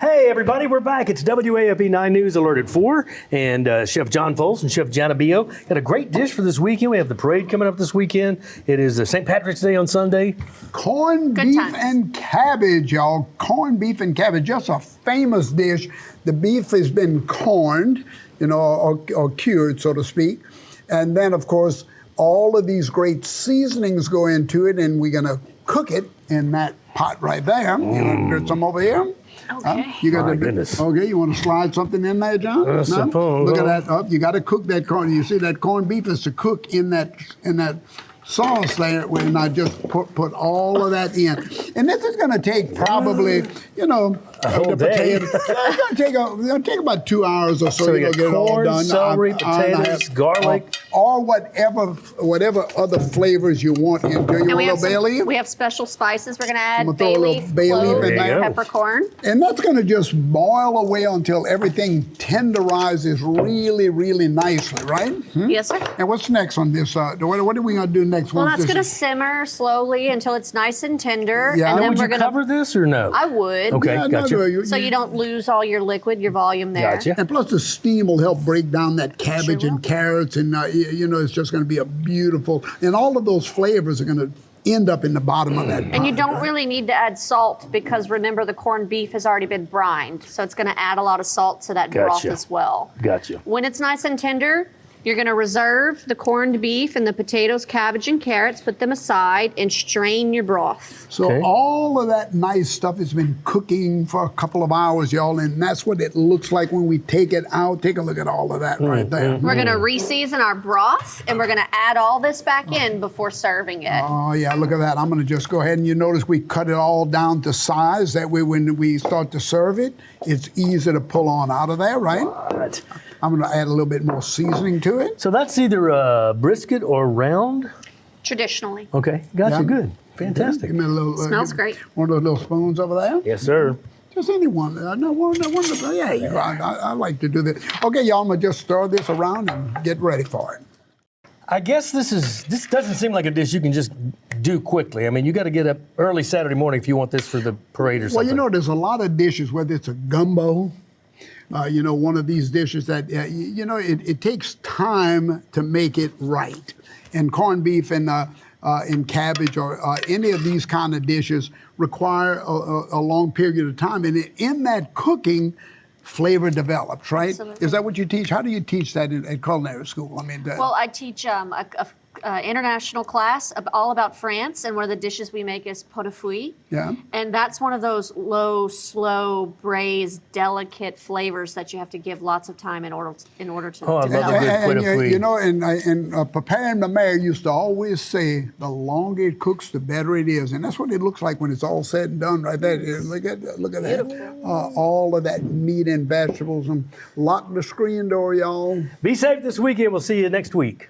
Hey, everybody, we're back. It's WAFB 9 News Alert at 4, and Chef John Foles and Chef Jana Bio got a great dish for this weekend. We have the parade coming up this weekend. It is St. Patrick's Day on Sunday. Corned beef and cabbage, y'all. Corned beef and cabbage, just a famous dish. The beef has been corned, or cured, so to speak. And then, of course, all of these great seasonings go into it, and we're going to cook it in that pot right there. You want to put some over here? Okay. You got goodness. Okay, you want to slide something in there, John? I suppose. Look at that. You got to cook that corn. You see that corned beef is to cook in that sauce there, when I just put all of that in. And this is going to take probably, a whole day. It's going to take about 2 hours or so. So you to got get it all corn, done. celery, potatoes, garlic. Or whatever other flavors you want into. You want a little bay leaf? We have special spices we're going to add. I'm gonna throw a little bay leaf in there. Peppercorn. And that's going to just boil away until everything tenderizes really, really nicely, right? Yes, sir. And what's next on this? What are we going to do next? Well, that's going to simmer slowly until it's nice and tender. Yeah. And then would we're you going to cover this or no? I would. Okay, Yeah, gotcha. So you don't lose all your liquid, your volume there. Gotcha. And plus the steam will help break down that cabbage Sure will. and carrots, and it's just going to be a beautiful, and all of those flavors are going to end up in the bottom of that pot. And you don't really need to add salt because remember the corned beef has already been brined. So it's going to add a lot of salt to that broth Gotcha. as well. Gotcha. When it's nice and tender, you're going to reserve the corned beef and the potatoes, cabbage, and carrots, put them aside, and strain your broth. So Okay. all of that nice stuff has been cooking for a couple of hours, y'all, and that's what it looks like when we take it out. Take a look at all of that right there. We're going to reseason our broth, and we're going to add all this back in before serving it. Oh, yeah, look at that. I'm going to just go ahead, and you notice we cut it all down to size. That way when we start to serve it, it's easy to pull on out of there, right? Right. I'm going to add a little bit more seasoning to it. So that's either brisket or round? Traditionally. Okay, gotcha, Yeah. good. Fantastic. Give me a little, Smells great. One of those little spoons over there. Yes, sir. Just any one. I like to do this. Okay, y'all, I'm going to just stir this around and get ready for it. I guess this doesn't seem like a dish you can just do quickly. I mean, you got to get up early Saturday morning if you want this for the parade or something. Well, there's a lot of dishes, whether it's a gumbo, one of these dishes that, it takes time to make it right. And corned beef and cabbage or any of these kind of dishes require a long period of time. And in that cooking, flavor develops, right? Absolutely. Is that what you teach? How do you teach that at culinary school? I mean, Well, I teach a international class all about France, and one of the dishes we make is pot au fouet. Yeah. And that's one of those low, slow, braised, delicate flavors that you have to give lots of time in order to Oh, I love develop. a good pot au fouet. and preparing the mayor used to always say, the longer it cooks, the better it is. And that's what it looks like when it's all said and done right there. Look at that. All of that meat and vegetables. And lock the screen door, y'all. Be safe this weekend. We'll see you next week.